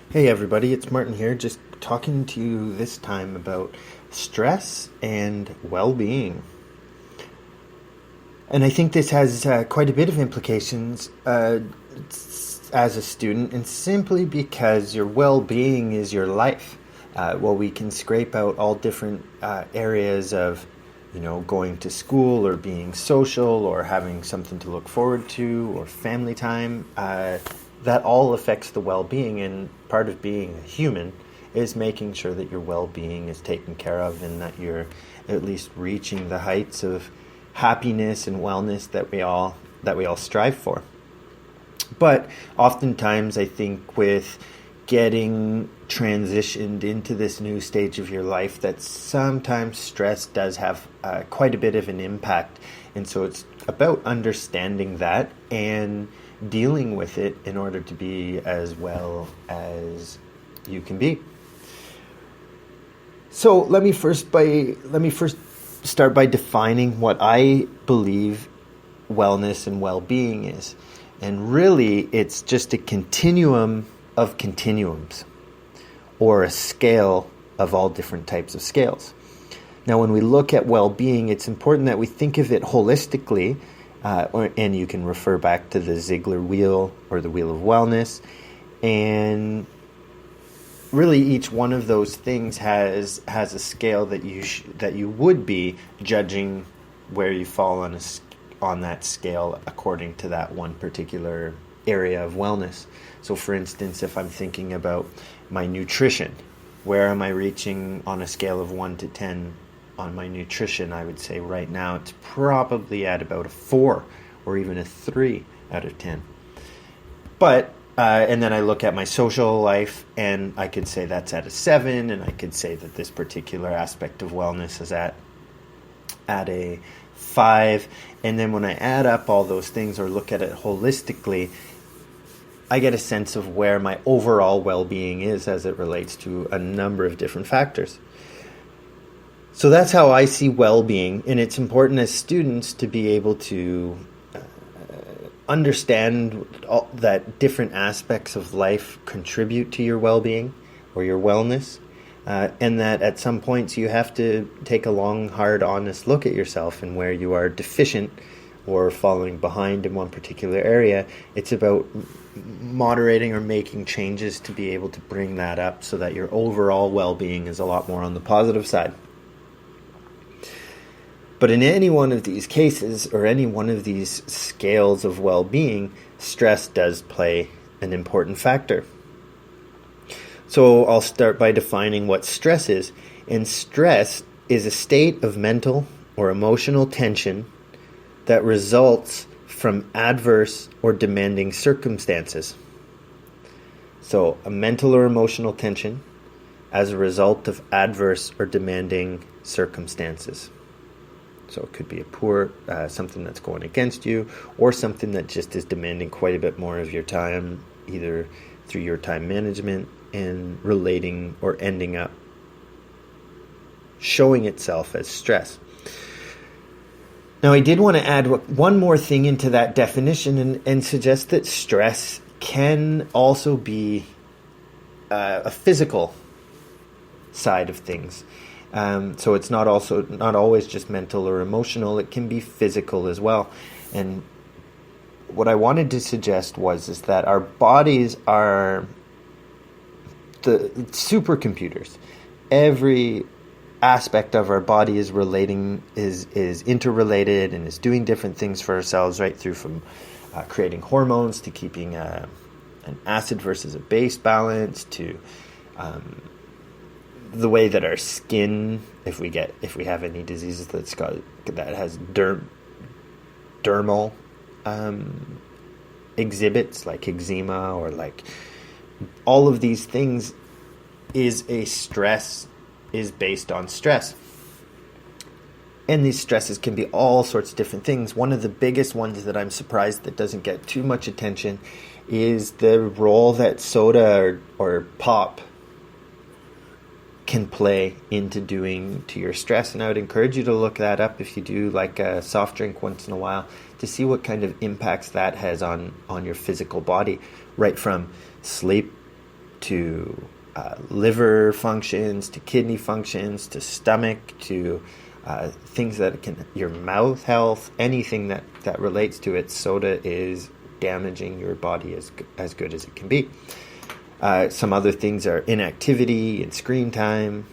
Hey everybody, it's Martin here, just talking to you this time about stress and well-being. And I think this has quite a bit of implications as a student, and simply because your well-being is your life. We can scrape out all different areas of, going to school or being social or having something to look forward to or family time. That all affects the well-being, and part of being a human is making sure that your well-being is taken care of and that you're at least reaching the heights of happiness and wellness that we all strive for. But oftentimes I think with getting transitioned into this new stage of your life, that sometimes stress does have quite a bit of an impact. And so it's about understanding that and dealing with it in order to be as well as you can be. So let me first start by defining what I believe wellness and well-being is. And really, it's just a continuum of continuums, or a scale of all different types of scales. Now, when we look at well-being, it's important that we think of it holistically, and you can refer back to the Ziegler wheel or the wheel of wellness. And really, each one of those things has a scale that you would be judging where you fall on that scale according to that one particular area of wellness. So for instance, if I'm thinking about my nutrition, where am I reaching on a scale of 1 to 10 on my nutrition? I would say right now it's probably at about a 4 or even a 3 out of 10. But and then I look at my social life, and I could say that's at a 7, and I could say that this particular aspect of wellness is at a 5. And then when I add up all those things or look at it holistically, I get a sense of where my overall well-being is as it relates to a number of different factors. So that's how I see well-being, and it's important as students to be able to understand that different aspects of life contribute to your well-being or your wellness, and that at some points you have to take a long, hard, honest look at yourself and where you are deficient or falling behind in one particular area. It's about moderating or making changes to be able to bring that up so that your overall well-being is a lot more on the positive side. But in any one of these cases, or any one of these scales of well-being, stress does play an important factor. So I'll start by defining what stress is. And stress is a state of mental or emotional tension that results from adverse or demanding circumstances. So a mental or emotional tension as a result of adverse or demanding circumstances. So it could be something that's going against you, or something that just is demanding quite a bit more of your time, either through your time management and relating or ending up showing itself as stress. Now, I did want to add one more thing into that definition and suggest that stress can also be a physical side of things. So it's not always just mental or emotional. It can be physical as well. And what I wanted to suggest is that our bodies are the supercomputers. Every aspect of our body is interrelated and is doing different things for ourselves, right through from creating hormones to keeping an acid versus a base balance to the way that our skin, if we have any diseases that has dermal exhibits like eczema, or like all of these things is based on stress. And these stresses can be all sorts of different things. One of the biggest ones that I'm surprised that doesn't get too much attention is the role that soda or pop can play into your stress. And I would encourage you to look that up if you do like a soft drink once in a while, to see what kind of impacts that has on your physical body, right from sleep to liver functions, to kidney functions, to stomach, to things that can, your mouth health, anything that relates to it. Soda is damaging your body as good as it can be. Some other things are inactivity and screen time.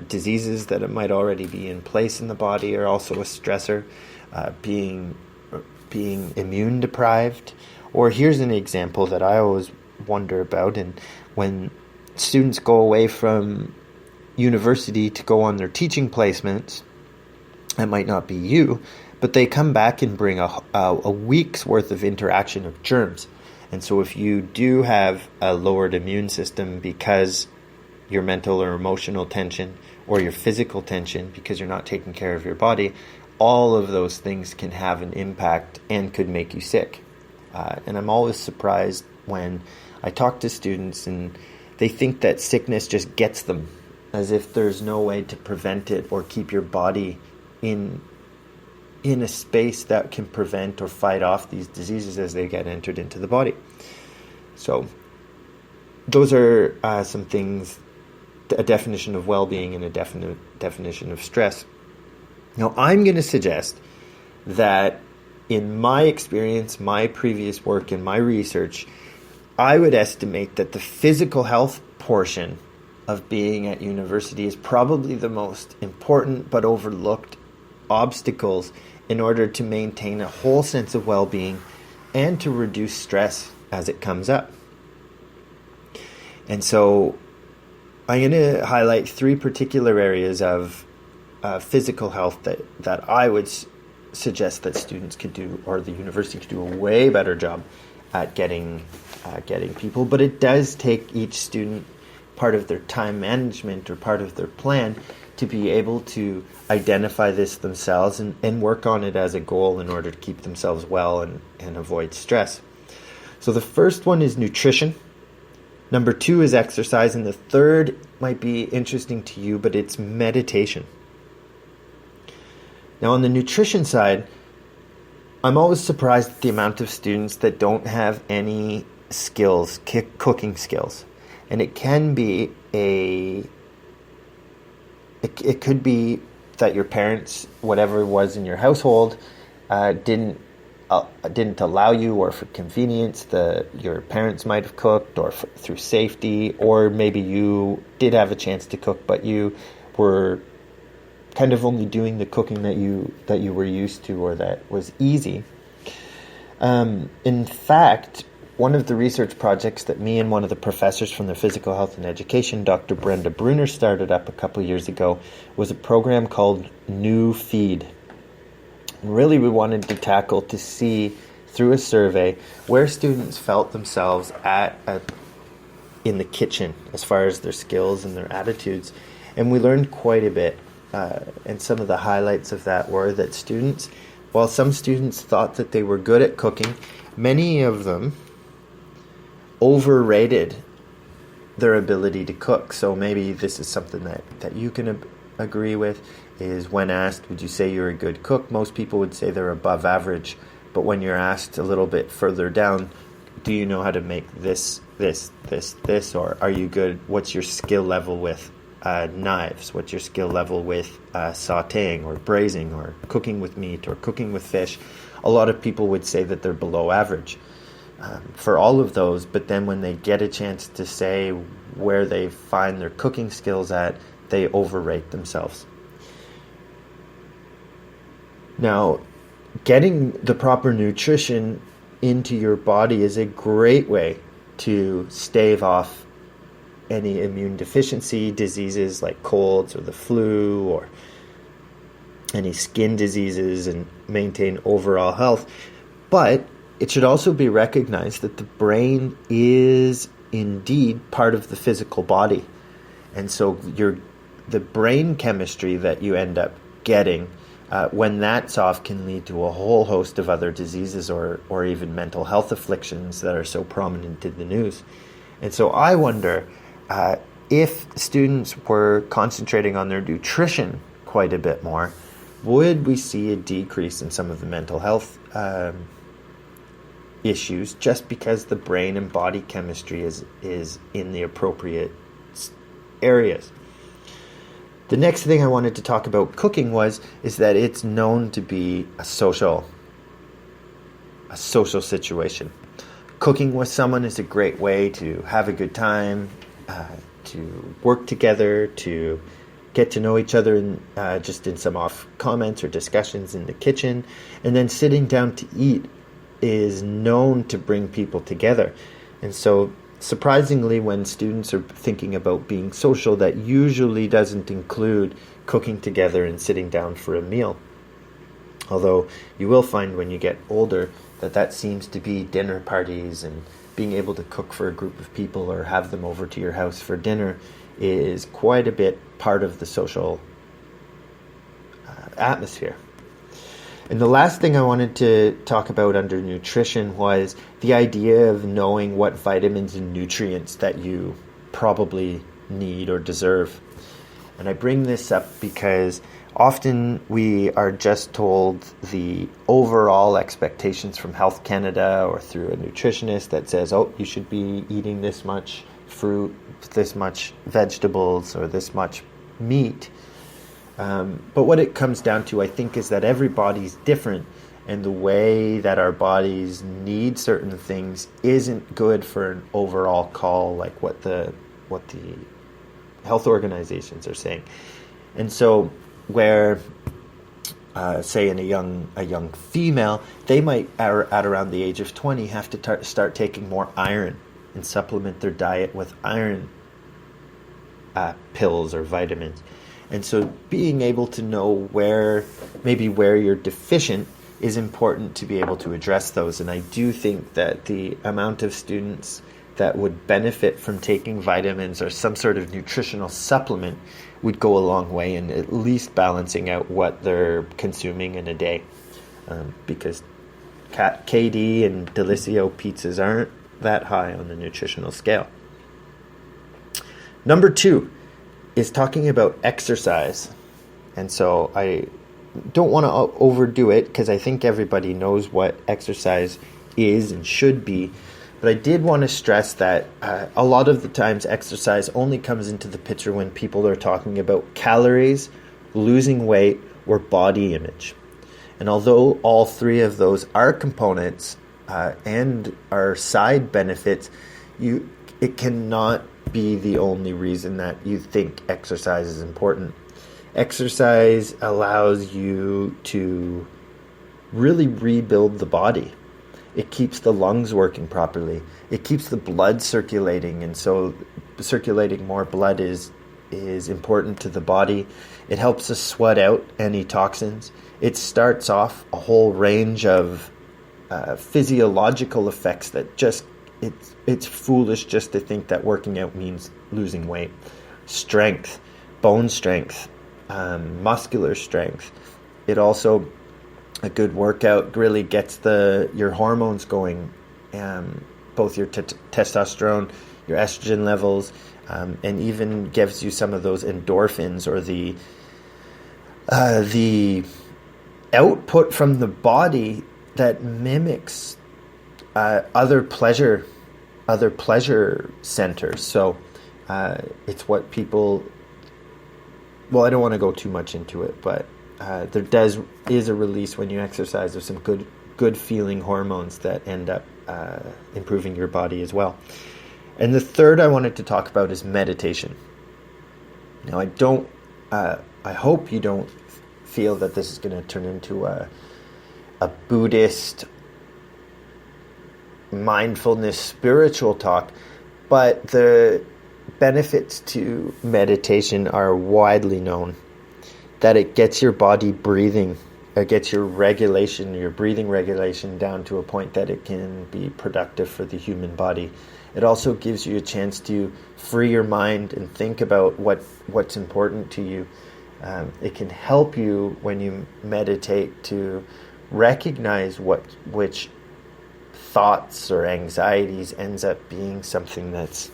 Diseases that might already be in place in the body are also a stressor. Being immune deprived. Or here's an example that I always wonder about, and when students go away from university to go on their teaching placements, that might not be you, but they come back and bring a week's worth of interaction of germs. And so if you do have a lowered immune system because your mental or emotional tension, or your physical tension because you're not taking care of your body, all of those things can have an impact and could make you sick. And I'm always surprised when I talk to students and they think that sickness just gets them, as if there's no way to prevent it or keep your body in a space that can prevent or fight off these diseases as they get entered into the body. So those are some things, a definition of well-being and a definition of stress. Now, I'm going to suggest that in my experience, my previous work, and my research, I would estimate that the physical health portion of being at university is probably the most important but overlooked obstacles in order to maintain a whole sense of well-being and to reduce stress as it comes up. And so I'm going to highlight three particular areas of physical health that I would suggest that students could do, or the university could do a way better job at getting people. But it does take each student part of their time management or part of their plan to be able to identify this themselves and work on it as a goal in order to keep themselves well and avoid stress. So the first one is nutrition. Number 2 is exercise. And the third might be interesting to you, but it's meditation. Now, on the nutrition side, I'm always surprised at the amount of students that don't have any skills, cooking skills. And it can be it could be that your parents, whatever it was in your household, didn't allow you, or for convenience, your parents might have cooked, or through safety, or maybe you did have a chance to cook, but you were kind of only doing the cooking that you were used to, or that was easy. In fact, one of the research projects that me and one of the professors from the physical health and education, Dr. Brenda Bruner, started up a couple years ago was a program called New Feed. And really, we wanted to tackle to see through a survey where students felt themselves in the kitchen as far as their skills and their attitudes. And we learned quite a bit. And some of the highlights of that were that students, while some students thought that they were good at cooking, many of them overrated their ability to cook. So maybe this is something that you can agree with, is when asked, would you say you're a good cook? Most people would say they're above average. But when you're asked a little bit further down, do you know how to make this, or are you good? What's your skill level with knives? What's your skill level with sautéing or braising or cooking with meat or cooking with fish? A lot of people would say that they're below average for all of those, but then when they get a chance to say where they find their cooking skills at, they overrate themselves. Now, getting the proper nutrition into your body is a great way to stave off any immune deficiency diseases like colds or the flu or any skin diseases, and maintain overall health. But it should also be recognized that the brain is indeed part of the physical body. And so the brain chemistry that you end up getting when that's off can lead to a whole host of other diseases or even mental health afflictions that are so prominent in the news. And so I wonder if students were concentrating on their nutrition quite a bit more, would we see a decrease in some of the mental health issues just because the brain and body chemistry is in the appropriate areas. The next thing I wanted to talk about cooking is that it's known to be a social situation. Cooking with someone is a great way to have a good time, to work together, to get to know each other just in some off comments or discussions in the kitchen. And then sitting down to eat is known to bring people together. And so surprisingly, when students are thinking about being social, that usually doesn't include cooking together and sitting down for a meal. Although you will find when you get older that seems to be dinner parties, and being able to cook for a group of people or have them over to your house for dinner is quite a bit part of the social atmosphere. And the last thing I wanted to talk about under nutrition was the idea of knowing what vitamins and nutrients that you probably need or deserve. And I bring this up because often we are just told the overall expectations from Health Canada or through a nutritionist that says, oh, you should be eating this much fruit, this much vegetables, or this much meat. But what it comes down to, I think, is that every body's different, and the way that our bodies need certain things isn't good for an overall call, like what the health organizations are saying. And so where say in a young female, they might at around the age of 20 have to start taking more iron and supplement their diet with iron pills or vitamins. And so being able to know where you're deficient is important to be able to address those. And I do think that the amount of students that would benefit from taking vitamins or some sort of nutritional supplement would go a long way in at least balancing out what they're consuming in a day. Because KD and Delicio pizzas aren't that high on the nutritional scale. Number 2 is talking about exercise. And so I don't want to overdo it because I think everybody knows what exercise is and should be. But I did want to stress that a lot of the times exercise only comes into the picture when people are talking about calories, losing weight, or body image. And although all 3 of those are components and are side benefits, it cannot be the only reason that you think exercise is important. Exercise allows you to really rebuild the body. It keeps the lungs working properly. It keeps the blood circulating, and so circulating more blood is important to the body. It helps us sweat out any toxins. It starts off a whole range of physiological effects that just it's foolish just to think that working out means losing weight. Strength, bone strength, muscular strength. It also, a good workout really gets your hormones going, both your testosterone, your estrogen levels, and even gives you some of those endorphins or the output from the body that mimics other pleasure centers. So it's what people. Well, I don't want to go too much into it, but there is a release when you exercise of some good feeling hormones that end up improving your body as well. And the third I wanted to talk about is meditation. Now, I hope you don't feel that this is going to turn into a Buddhist mindfulness spiritual talk, but the benefits to meditation are widely known. That it gets your body breathing, it gets your breathing regulation down to a point that it can be productive for the human body. It also gives you a chance to free your mind and think about what's important to you. It can help you when you meditate to recognize which thoughts or anxieties ends up being something that's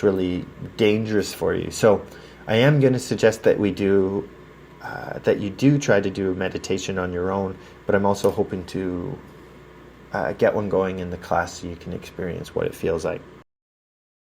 really dangerous for you. So I am going to suggest that you do try to do meditation on your own, but I'm also hoping to get one going in the class so you can experience what it feels like.